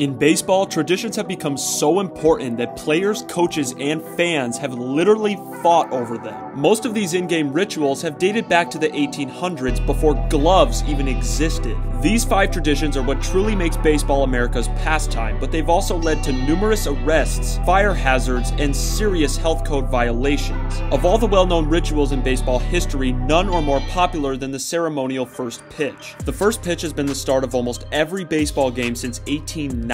In baseball, traditions have become so important that players, coaches, and fans have literally fought over them. Most of these in-game rituals have dated back to the 1800s before gloves even existed. These 5 traditions are what truly makes baseball America's pastime, but they've also led to numerous arrests, fire hazards, and serious health code violations. Of all the well-known rituals in baseball history, none are more popular than the ceremonial first pitch. The first pitch has been the start of almost every baseball game since 1890.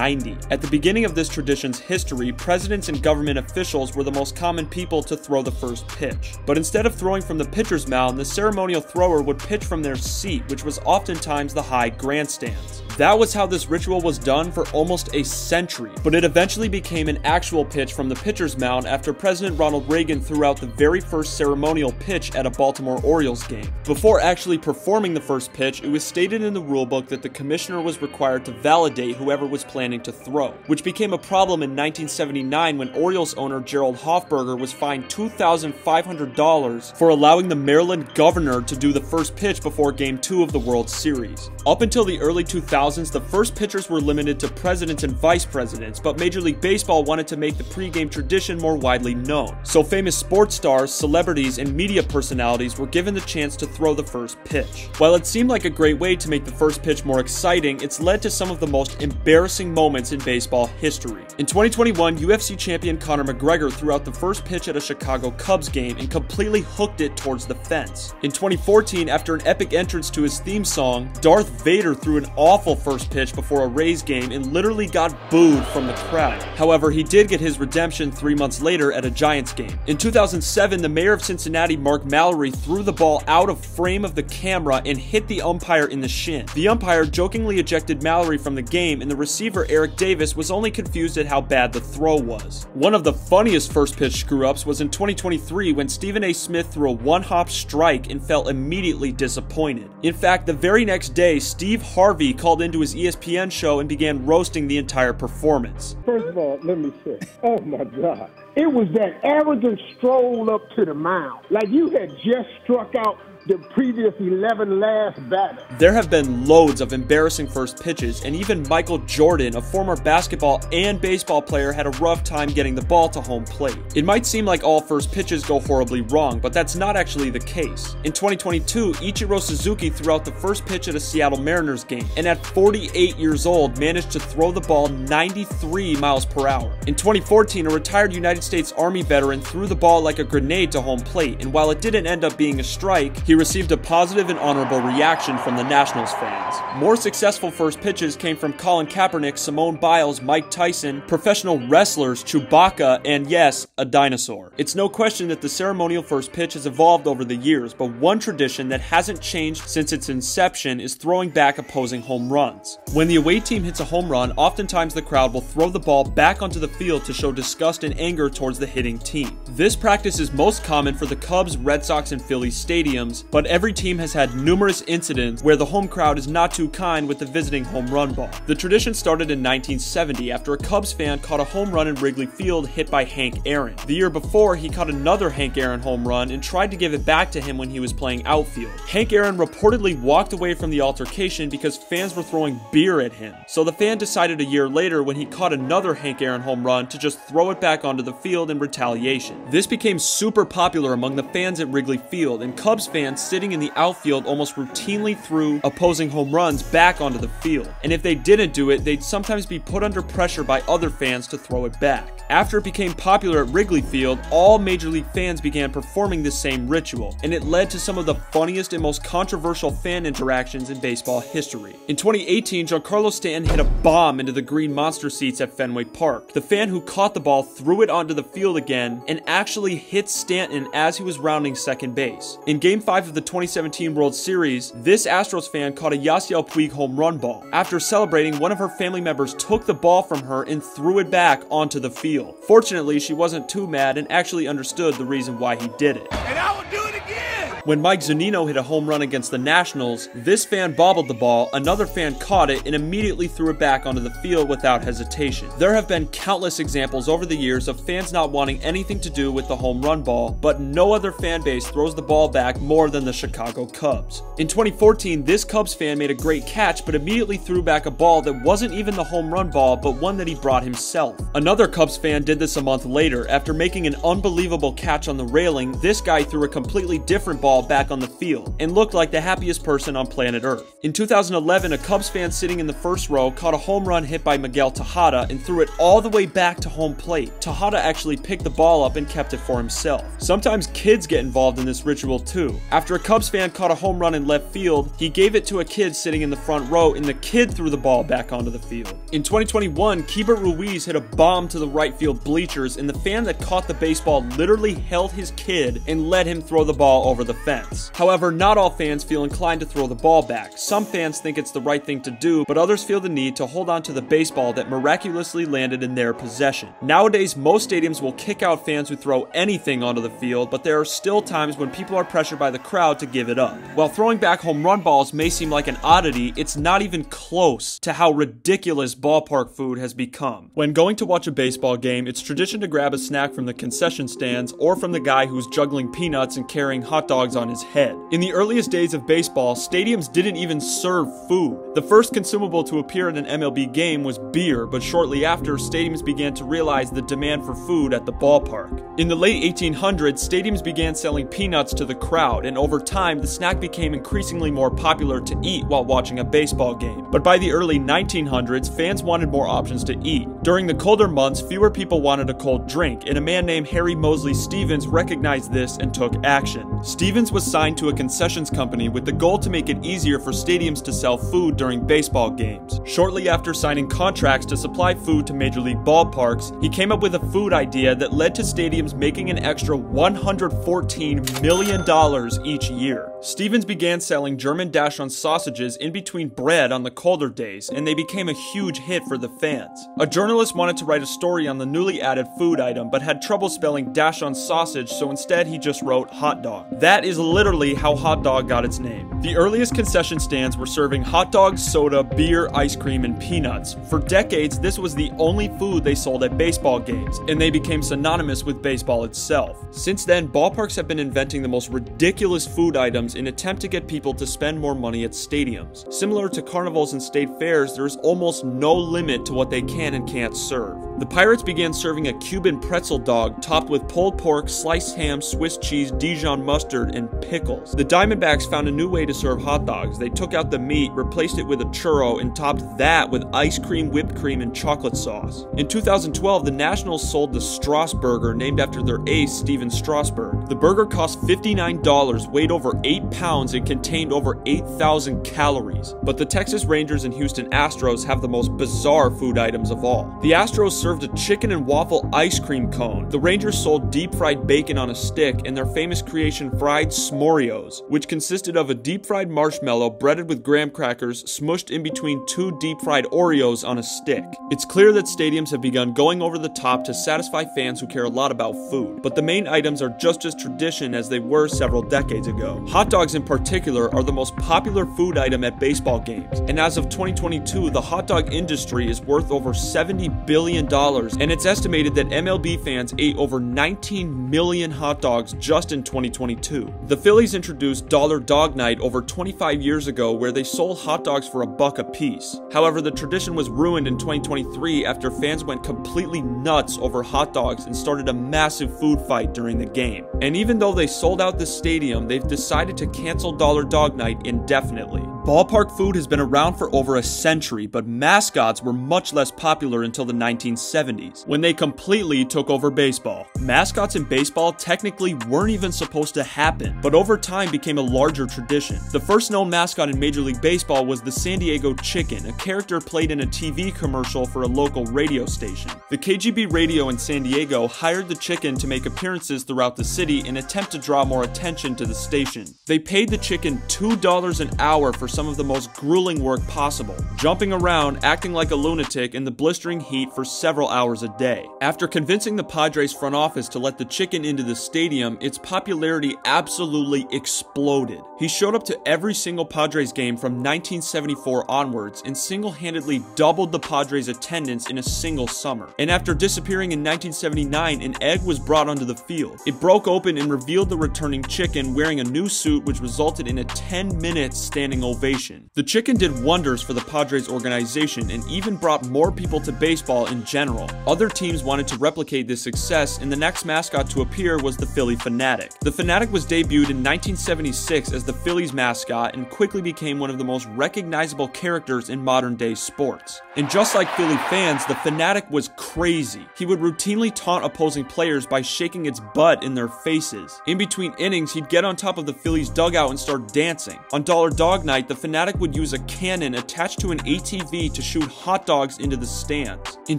At the beginning of this tradition's history, presidents and government officials were the most common people to throw the first pitch. But instead of throwing from the pitcher's mound, the ceremonial thrower would pitch from their seat, which was oftentimes the high grandstands. That was how this ritual was done for almost a century, but it eventually became an actual pitch from the pitcher's mound after President Ronald Reagan threw out the very first ceremonial pitch at a Baltimore Orioles game. Before actually performing the first pitch, it was stated in the rulebook that the commissioner was required to validate whoever was planning to throw, which became a problem in 1979 when Orioles owner Gerald Hofberger was fined $2,500 for allowing the Maryland governor to do the first pitch before Game 2 of the World Series. Up until the early 2000s, the first pitchers were limited to presidents and vice presidents, but Major League Baseball wanted to make the pregame tradition more widely known. So famous sports stars, celebrities, and media personalities were given the chance to throw the first pitch. While it seemed like a great way to make the first pitch more exciting, it's led to some of the most embarrassing moments in baseball history. In 2021, UFC champion Conor McGregor threw out the first pitch at a Chicago Cubs game and completely hooked it towards the fence. In 2014, after an epic entrance to his theme song, Darth Vader threw an awful first pitch before a Rays game and literally got booed from the crowd. However, he did get his redemption 3 months later at a Giants game. In 2007, the mayor of Cincinnati, Mark Mallory, threw the ball out of frame of the camera and hit the umpire in the shin. The umpire jokingly ejected Mallory from the game, and the receiver, Eric Davis, was only confused at how bad the throw was. One of the funniest first pitch screw-ups was in 2023 when Stephen A. Smith threw a one-hop strike and felt immediately disappointed. In fact, the very next day, Steve Harvey called into his ESPN show and began roasting the entire performance. First of all, let me say, oh my God. It was that arrogant stroll up to the mound. Like you had just struck out the previous 11 last batters. There have been loads of embarrassing first pitches, and even Michael Jordan, a former basketball and baseball player, had a rough time getting the ball to home plate. It might seem like all first pitches go horribly wrong, but that's not actually the case. In 2022, Ichiro Suzuki threw out the first pitch at a Seattle Mariners game, and at 48 years old, managed to throw the ball 93 miles per hour. In 2014, a retired United States Army veteran threw the ball like a grenade to home plate, and while it didn't end up being a strike, he received a positive and honorable reaction from the Nationals fans. More successful first pitches came from Colin Kaepernick, Simone Biles, Mike Tyson, professional wrestlers, Chewbacca, and yes, a dinosaur. It's no question that the ceremonial first pitch has evolved over the years, but one tradition that hasn't changed since its inception is throwing back opposing home runs. When the away team hits a home run, oftentimes the crowd will throw the ball back onto the field to show disgust and anger towards the hitting team. This practice is most common for the Cubs, Red Sox, and Phillies stadiums, but every team has had numerous incidents where the home crowd is not too kind with the visiting home run ball. The tradition started in 1970 after a Cubs fan caught a home run in Wrigley Field hit by Hank Aaron. The year before, he caught another Hank Aaron home run and tried to give it back to him when he was playing outfield. Hank Aaron reportedly walked away from the altercation because fans were throwing beer at him. So the fan decided a year later, when he caught another Hank Aaron home run, to just throw it back onto the field in retaliation. This became super popular among the fans at Wrigley Field, and Cubs fans sitting in the outfield almost routinely threw opposing home runs back onto the field. And if they didn't do it, they'd sometimes be put under pressure by other fans to throw it back. After it became popular at Wrigley Field, all Major League fans began performing this same ritual, and it led to some of the funniest and most controversial fan interactions in baseball history. In 2018, Giancarlo Stanton hit a bomb into the green monster seats at Fenway Park. The fan who caught the ball threw it onto the field again and actually hit Stanton as he was rounding second base. In Game 5 of the 2017 World Series, this Astros fan caught a Yasiel Puig home run ball. After celebrating, one of her family members took the ball from her and threw it back onto the field. Fortunately, she wasn't too mad and actually understood the reason why he did it. And I will do it again! When Mike Zunino hit a home run against the Nationals, this fan bobbled the ball, another fan caught it, and immediately threw it back onto the field without hesitation. There have been countless examples over the years of fans not wanting anything to do with the home run ball, but no other fan base throws the ball back more than the Chicago Cubs. In 2014, this Cubs fan made a great catch, but immediately threw back a ball that wasn't even the home run ball, but one that he brought himself. Another Cubs fan did this a month later. After making an unbelievable catch on the railing, this guy threw a completely different ball back on the field, and looked like the happiest person on planet Earth. In 2011, a Cubs fan sitting in the first row caught a home run hit by Miguel Tejada and threw it all the way back to home plate. Tejada actually picked the ball up and kept it for himself. Sometimes kids get involved in this ritual too. After a Cubs fan caught a home run in left field, he gave it to a kid sitting in the front row, and the kid threw the ball back onto the field. In 2021, Keibert Ruiz hit a bomb to the right field bleachers, and the fan that caught the baseball literally held his kid and let him throw the ball over the fence. However, not all fans feel inclined to throw the ball back. Some fans think it's the right thing to do, but others feel the need to hold on to the baseball that miraculously landed in their possession. Nowadays, most stadiums will kick out fans who throw anything onto the field, but there are still times when people are pressured by the crowd to give it up. While throwing back home run balls may seem like an oddity, it's not even close to how ridiculous ballpark food has become. When going to watch a baseball game, it's tradition to grab a snack from the concession stands or from the guy who's juggling peanuts and carrying hot dogs on his head. In the earliest days of baseball, stadiums didn't even serve food. The first consumable to appear at an MLB game was beer, but shortly after, stadiums began to realize the demand for food at the ballpark. In the late 1800s, stadiums began selling peanuts to the crowd, and over time, the snack became increasingly more popular to eat while watching a baseball game. But by the early 1900s, fans wanted more options to eat. During the colder months, fewer people wanted a cold drink, and a man named Harry Moseley Stevens recognized this and took action. Stevens was signed to a concessions company with the goal to make it easier for stadiums to sell food during baseball games. Shortly after signing contracts to supply food to major league ballparks, he came up with a food idea that led to stadiums making an extra $114 million each year. Stevens began selling German Dachshund sausages in between bread on the colder days, and they became a huge hit for the fans. A journalist wanted to write a story on the newly added food item, but had trouble spelling Dachshund sausage, so instead he just wrote hot dog. That is literally how hot dog got its name. The earliest concession stands were serving hot dogs, soda, beer, ice cream, and peanuts. For decades, this was the only food they sold at baseball games, and they became synonymous with baseball itself. Since then, ballparks have been inventing the most ridiculous food items in an attempt to get people to spend more money at stadiums. Similar to carnivals and state fairs, there is almost no limit to what they can and can't serve. The Pirates began serving a Cuban pretzel dog topped with pulled pork, sliced ham, Swiss cheese, Dijon mustard, and pickles. The Diamondbacks found a new way to serve hot dogs. They took out the meat, replaced it with a churro, and topped that with ice cream, whipped cream, and chocolate sauce. In 2012, the Nationals sold the Strasburger, named after their ace, Steven Strasburg. The burger cost $59, weighed over 8 pounds, and contained over 8,000 calories. But the Texas Rangers and Houston Astros have the most bizarre food items of all. The Astros served a chicken and waffle ice cream cone. The Rangers sold deep-fried bacon on a stick, and their famous creation fried s'morios, which consisted of a deep-fried marshmallow breaded with graham crackers smushed in between 2 deep-fried Oreos on a stick. It's clear that stadiums have begun going over the top to satisfy fans who care a lot about food, but the main items are just as tradition as they were several decades ago. Hot dogs in particular are the most popular food item at baseball games, and as of 2022, the hot dog industry is worth over $70 billion, and it's estimated that MLB fans ate over 19 million hot dogs just in 2022. The Phillies introduced Dollar Dog Night over 25 years ago, where they sold hot dogs for $1 a piece. However, the tradition was ruined in 2023 after fans went completely nuts over hot dogs and started a massive food fight during the game. And even though they sold out the stadium, they've decided to cancel Dollar Dog Night indefinitely. Ballpark food has been around for over a century, but mascots were much less popular until the 1970s, when they completely took over baseball. Mascots in baseball technically weren't even supposed to happen, but over time became a larger tradition. The first known mascot in Major League Baseball was the San Diego Chicken, a character played in a TV commercial for a local radio station. The KGB radio in San Diego hired the chicken to make appearances throughout the city in an attempt to draw more attention to the station. They paid the chicken $2 an hour for some of the most grueling work possible, jumping around, acting like a lunatic in the blistering heat for several hours a day. After convincing the Padres front office to let the chicken into the stadium, its popularity absolutely exploded. He showed up to every single Padres game from 1974 onwards and single-handedly doubled the Padres' attendance in a single summer. And after disappearing in 1979, an egg was brought onto the field. It broke open and revealed the returning chicken wearing a new suit, which resulted in a 10-minute standing ovation. The chicken did wonders for the Padres organization and even brought more people to baseball in general. Other teams wanted to replicate this success, and the next mascot to appear was the Phillie Phanatic. The Phanatic was debuted in 1976 as the Phillies mascot and quickly became one of the most recognizable characters in modern-day sports. And just like Philly fans, the Phanatic was crazy. He would routinely taunt opposing players by shaking its butt in their faces. In between innings, he'd get on top of the Phillies dugout and start dancing. On Dollar Dog Night, the Phanatic would use a cannon attached to an ATV to shoot hot dogs into the stands. In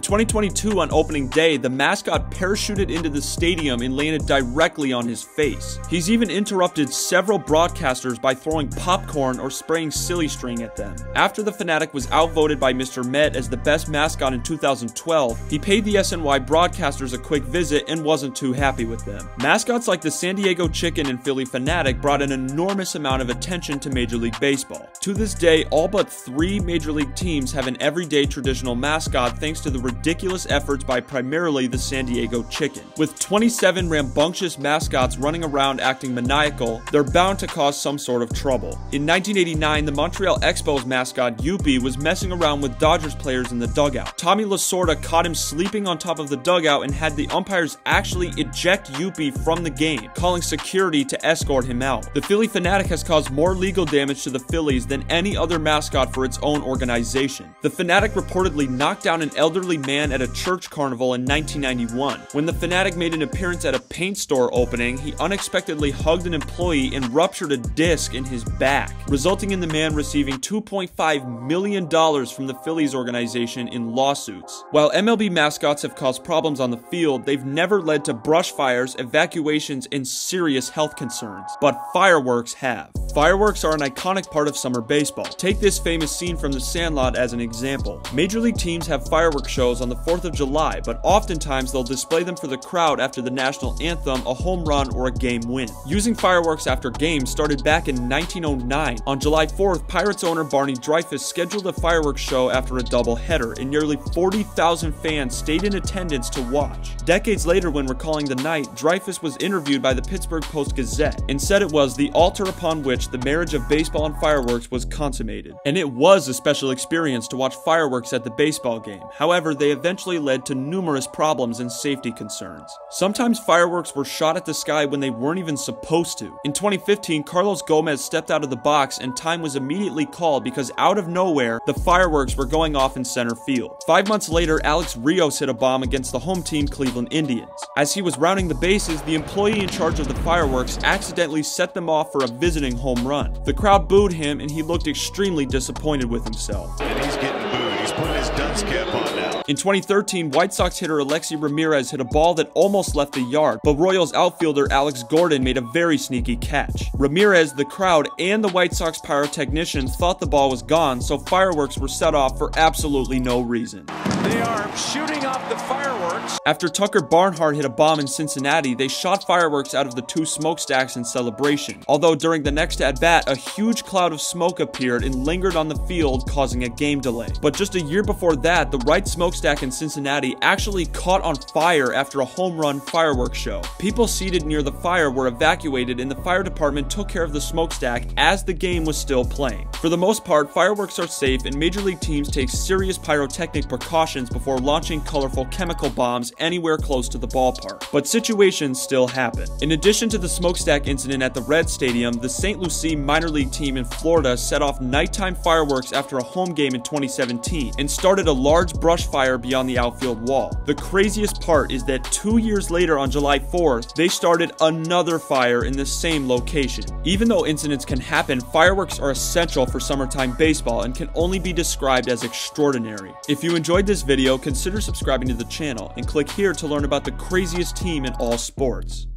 2022, on opening day, the mascot parachuted into the stadium and landed directly on his face. He's even interrupted several broadcasters by throwing popcorn or spraying silly string at them. After the Phanatic was outvoted by Mr. Met as the best mascot in 2012, he paid the SNY broadcasters a quick visit and wasn't too happy with them. Mascots like the San Diego Chicken and Phillie Phanatic brought an enormous amount of attention to Major League Baseball. To this day, all but 3 Major League teams have an everyday traditional mascot thanks to the ridiculous efforts by primarily the San Diego Chicken. With 27 rambunctious mascots running around acting maniacal, they're bound to cause some sort of trouble. In 1989, the Montreal Expos mascot Youppi was messing around with Dodgers players in the dugout. Tommy Lasorda caught him sleeping on top of the dugout and had the umpires actually eject Youppi from the game, calling security to escort him out. The Phillie Phanatic has caused more legal damage to the Phillies than any other mascot for its own organization. The Phanatic reportedly knocked down an elderly man at a church carnival in 1991. When the Phanatic made an appearance at a paint store opening, he unexpectedly hugged an employee and ruptured a disc in his back, resulting in the man receiving $2.5 million from the Phillies organization in lawsuits. While MLB mascots have caused problems on the field, they've never led to brush fires, evacuations, and serious health concerns. But fireworks have. Fireworks are an iconic part of summer baseball. Take this famous scene from The Sandlot as an example. Major League teams have fireworks shows on the 4th of July, but oftentimes they'll display them for the crowd after the national anthem, a home run, or a game win. Using fireworks after games started back in 1909. On July 4th, Pirates owner Barney Dreyfuss scheduled a fireworks show after a doubleheader, and nearly 40,000 fans stayed in attendance to watch. Decades later, when recalling the night, Dreyfuss was interviewed by the Pittsburgh Post-Gazette and said it was the altar upon which the marriage of baseball and fireworks was consummated. And it was a special experience to watch fireworks at the baseball game. However, they eventually led to numerous problems and safety concerns. Sometimes fireworks were shot at the sky when they weren't even supposed to. In 2015, Carlos Gomez stepped out of the box and time was immediately called because out of nowhere, the fireworks were going off in center field. 5 months later, Alex Rios hit a bomb against the home team Cleveland Indians. As he was rounding the bases, the employee in charge of the fireworks accidentally set them off for a visiting home run. The crowd booed him and he looked extremely disappointed with himself. And he's getting booed. He's putting his dunce cap on now. In 2013, White Sox hitter Alexi Ramirez hit a ball that almost left the yard, but Royals outfielder Alex Gordon made a very sneaky catch. Ramirez, the crowd, and the White Sox pyrotechnicians thought the ball was gone, so fireworks were set off for absolutely no reason. They are shooting off the fireworks. After Tucker Barnhart hit a bomb in Cincinnati, they shot fireworks out of the 2 smokestacks in celebration. Although during the next at-bat, a huge cloud of smoke appeared and lingered on the field, causing a game delay. But just a year before that, the right smokestack in Cincinnati actually caught on fire after a home run fireworks show. People seated near the fire were evacuated and the fire department took care of the smokestack as the game was still playing. For the most part, fireworks are safe and Major League teams take serious pyrotechnic precautions before launching colorful chemical bombs anywhere close to the ballpark. But situations still happen. In addition to the smokestack incident at the Red Stadium, the St. Lucie minor league team in Florida set off nighttime fireworks after a home game in 2017 and started a large brush fire beyond the outfield wall. The craziest part is that 2 years later on July 4th, they started another fire in the same location. Even though incidents can happen, fireworks are essential for summertime baseball and can only be described as extraordinary. If you enjoyed this video, consider subscribing to the channel and click here to learn about the craziest team in all sports.